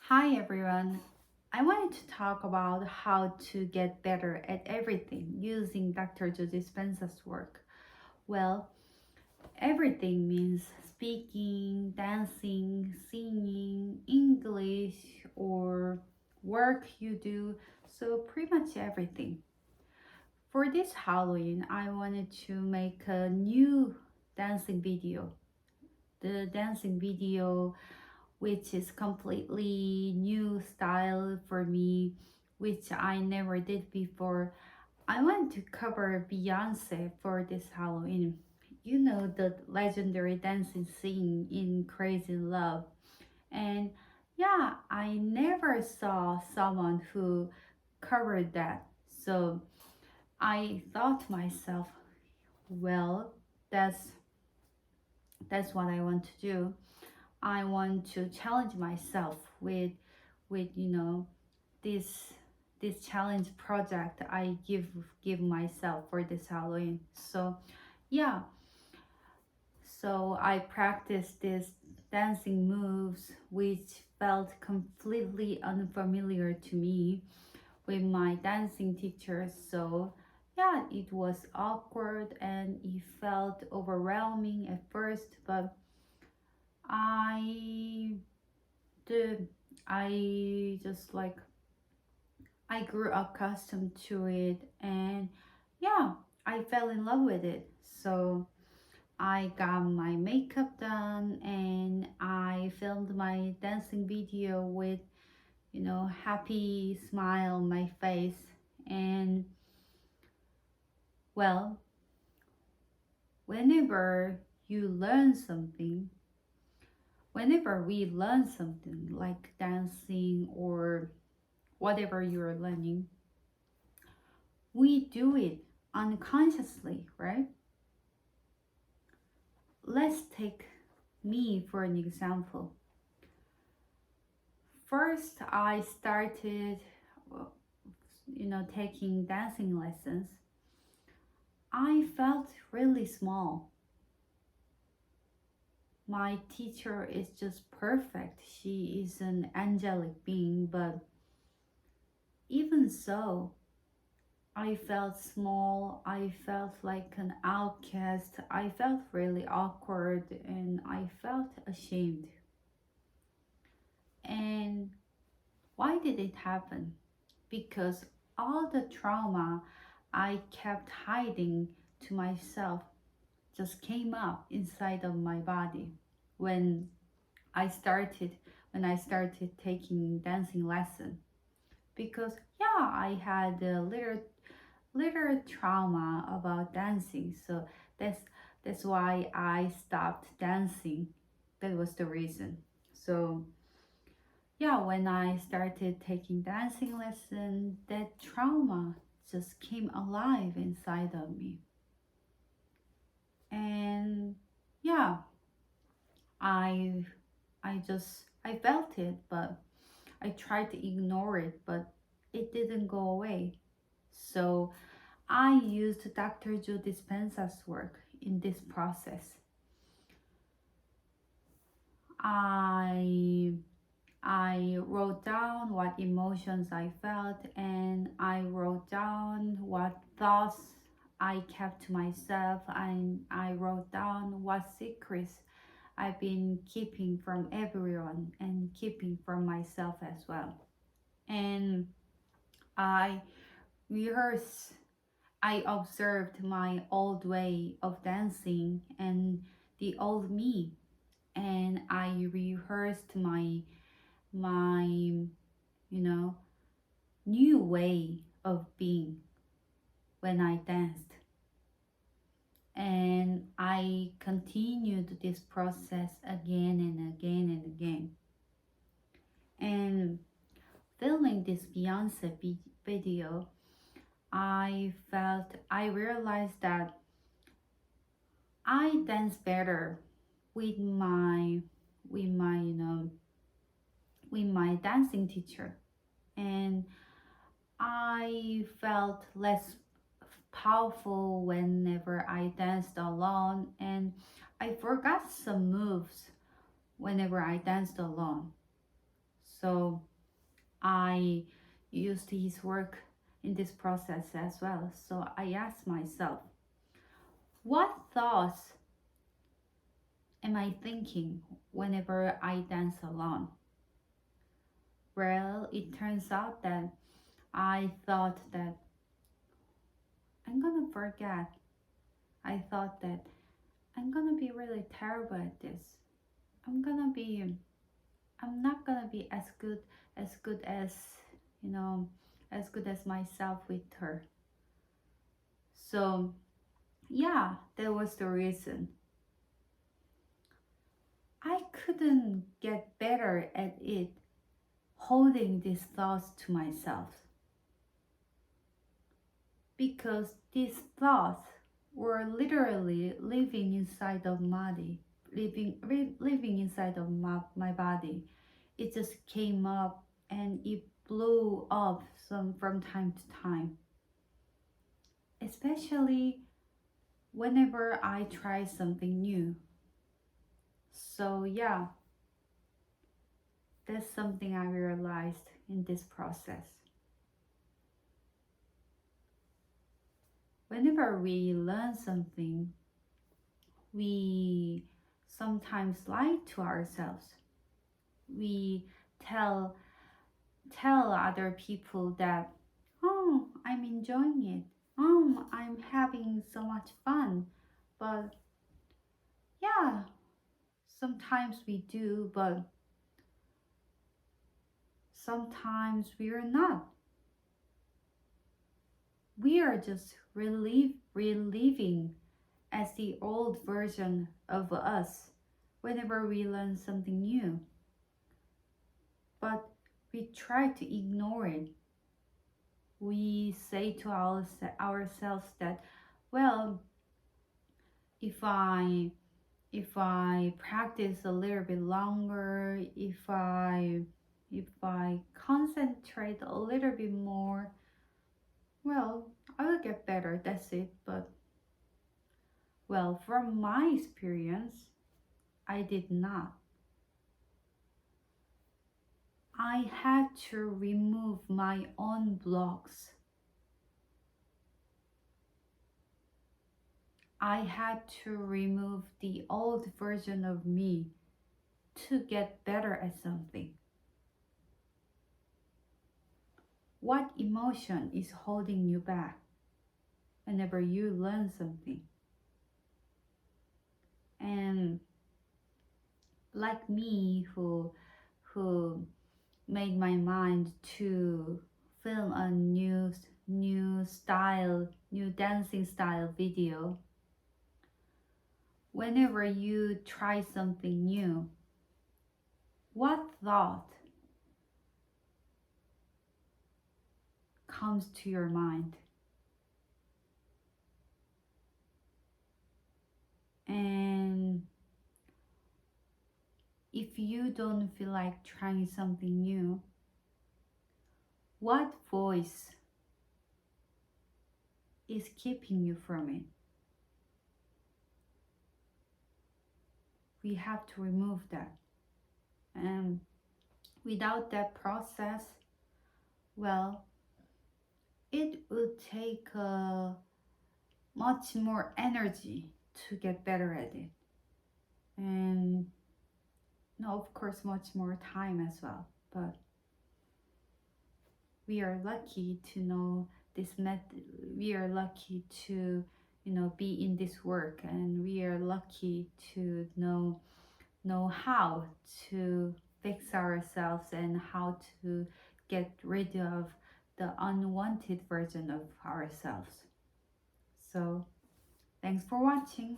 Hi everyone. I wanted to talk about how to get better at everything using Dr. Joe Dispenza's work. Well, everything means speaking, dancing, singing, English, or work you do. So, pretty much everything. For this Halloween, I wanted to make a new dancing video. The dancing video which is completely new style for me, which I never did before. I want to cover Beyonce for this Halloween. You know the legendary dancing scene in Crazy Love. And yeah, I never saw someone who covered that. So I thought to myself, well, that's that's what I want to do. I want to challenge myself with this this challenge project I give myself for this Halloween. So yeah, so I practiced this dancing moves which felt completely unfamiliar to me with my dancing teacher. So yeah, it was awkward and it felt overwhelming at first, but I did I just like I grew accustomed to it, and yeah, I fell in love with it. So I got my makeup done and I filmed my dancing video with happy smile on my face. And well, whenever you learn something whenever we learn something like dancing or whatever you're learning, we do it unconsciously, right? Let's take me for an example. First, I started, well, taking dancing lessons. I felt really small. My teacher is just perfect. She is an angelic being, but even so, I felt small, I felt like an outcast, I felt really awkward, and I felt ashamed. And why did it happen? Because all the trauma I kept hiding to myself just came up inside of my body when I started when I started taking dancing lesson. Because yeah, I had a little trauma about dancing, so that's that's why I stopped dancing. That was the reason. So yeah, when I started taking dancing lesson, that trauma just came alive inside of me. And yeah, i I felt it, but I tried to ignore it, but it didn't go away. So I used Dr. Joe Dispenza's work in this process. I I wrote down what emotions I felt, and I wrote down what thoughts I kept to myself, and I wrote down what secrets I've been keeping from everyone and keeping from myself as well. And I rehearsed I observed my old way of dancing and the old me, and I rehearsed my new way of being when I danced. And I continued this process again and again and again. And filming this video, I realized that I dance better with my with my dancing teacher, and I felt less powerful whenever I danced alone, and I forgot some moves whenever I danced alone. So I used his work in this process as well. So I asked myself, what thoughts am I thinking whenever I dance alone? Well, it turns out that I thought that I'm gonna forget. I thought that I'm gonna be really terrible at this. I'm gonna be, I'm not gonna be as good as, you know, as good as myself with her. So, yeah, that was the reason. I couldn't get better at it holding these thoughts to myself because these thoughts were literally living inside of body, living inside of my body. It just came up and it blew up some from time to time, especially whenever I try something new. So yeah, that's something I realized in this process. Whenever we learn something, we sometimes lie to ourselves. We tell tell other people that, oh, I'm enjoying it. Oh, I'm having so much fun. But yeah, sometimes we do, but sometimes we are not. We are just reliving as the old version of us whenever we learn something new. But we try to ignore it. We say to ourselves that, well, if I if I practice a little bit longer, if I concentrate a little bit more, well, I will get better. That's it. But well, from my experience, I did not. I had to remove my own blocks. I had to remove the old version of me to get better at something. What emotion is holding you back whenever you learn something? And like me, who made my mind to film a new dancing style video. Whenever you try something new, what thought comes to your mind? And if you don't feel like trying something new, what voice is keeping you from it? We have to remove that. And without that process, well, it would take much more energy to get better at it. And no, of course, much more time as well. But we are lucky to know this method. We are lucky to, be in this work, and we are lucky to know how to fix ourselves and how to get rid of the unwanted version of ourselves. So, thanks for watching.